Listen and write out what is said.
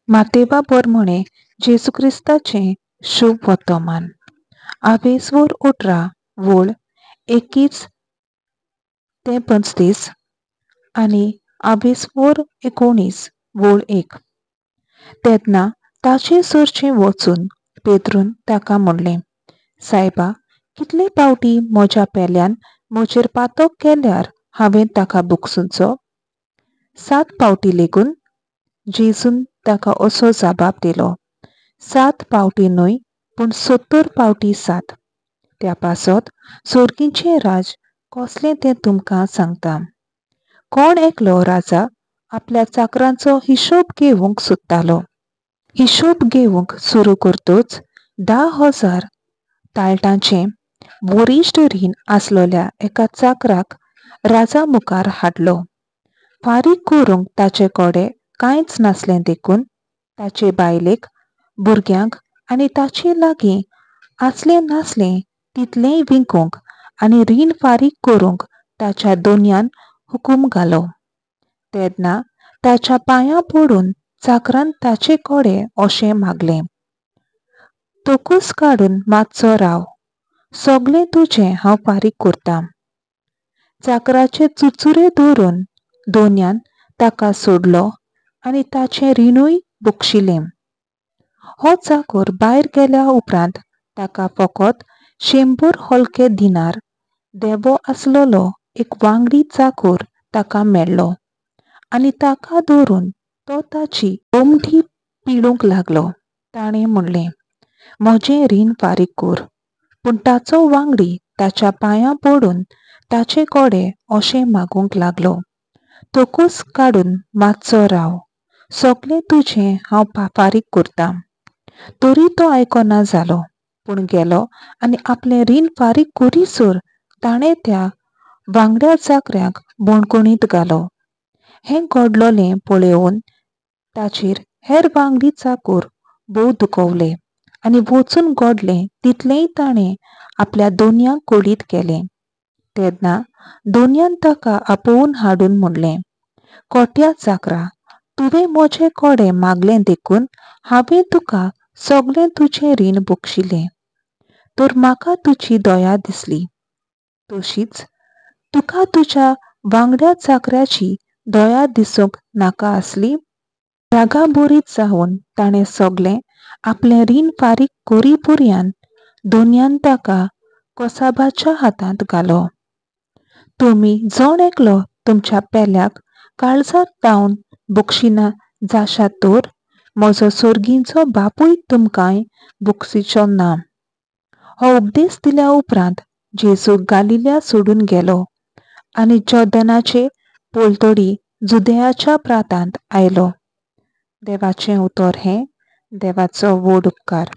मातेवा म्हणे जेसू क्रिस्ताचे शुभ वर्तमान आवेसवर उठरा वोळ 21 ते 35 आणि आवेसवर 19 वोळ 1. तेदना ताचे सुरचे वचून पेद्रून ताका म्हणलें, सायबा, कितले पावटी म्हज्या पेल्यान म्हजेर पातक केल्यार हांवें ताका बुकसूंचो? 7 पावटी लेगून? जेजून ताका असो जापाप दिलो, 7 पावटी न्हय पूण 70 पावटी 7. त्या पासत सोर्गींचें राज कसलें तें तुमकां सांगता. कोण एकलो राजा आपल्या चाकरांचो हिशोब घेवंक सोदतालो. हिशोब घेवंक सुरू करतोच 10,000 ताळटांचें वरिश्ठ रीण आसलोल्या एका चाकराक राजा मुखार हाडलो. फारीक करूंक ताचे कडेन कांयच नासलें देखून ताचे बायलेक, भुरग्यांक आनी ताचे लागीं आसलें नासलें तितलेंय विकूंक आनी रीण फारीक करूंक ताच्या दोनयान हुकूम घालो. तेदना ताच्या पांयां पडून चाकरान ताचे कडेन अशें मागलें, तोकूस काडून मातसो राव, सगलें तुजें हांव फारीक करतां. चाकराचे चुचुरे धरून दोनयान ताका सोडलो आनी ताचें रीणूय बक्षिलें. हो चाकर भायर गेल्या उपरांत ताका फकत 100 हलके दिनार देबो आसलोलो एक वांगडी चाकर ताका मेळ्ळो आनी ताका धरून तो ताची ओमठी पिळूंक लागलो. ताणें म्हणलें, म्हजें रीण फारीक कर. पूण ताचो वांगडी ताच्या पांयां पडून ताचे कडेन अशें मागूंक लागलो, तोकूस काडून मातसो राव, सगलें तुजें हांव फारीक करतां. तरी तो आयकना जालो पूण गेलो आनी आपलें रीण फारीक करीसर ताणें त्या वांगड्या चाकऱ्याक बणकुणींत घालो. हें घडलोलें पळयोवन ताचेर हेर वांगडी चाकर भोव दुखवले आनी वचून घडलें तितलेंय ताणें आपल्या दोनयांक कळीत केलें. तेदना दोनयान ताका आपोवन हाडून म्हणलें, कोट्या चाकरा, तुवें म्हजे कडेन मागलें देखून हांवें तुका सगलें तुजें रीण बक्षिलें. तर म्हाका तुजी दया दिसली. तशीच तुका तुज्या वांगड्या चाकऱ्याची दया दिसूंक नाका आसली? रागाबरीत जावन ताणें सगलें आपलें रीण फारीक करीपर्यंत दोनयान ताका कसाबाच्या हातांत घालो. तुमी जण एकलो तुमच्या पेल्याक काळजाक लावन बक्षिना जाशात तर म्हजो सोर्गींचो बापूय तुमकांय बक्षिचो ना. हो उपदेश दिल्या उपरांत जेजू गालिल्या सोडून गेलो आनी जोर्दानाचे पलतडी जुदेयाच्या प्रांतांत आयलो. देवाचें उतर हें. देवाचो व्हड उपकार.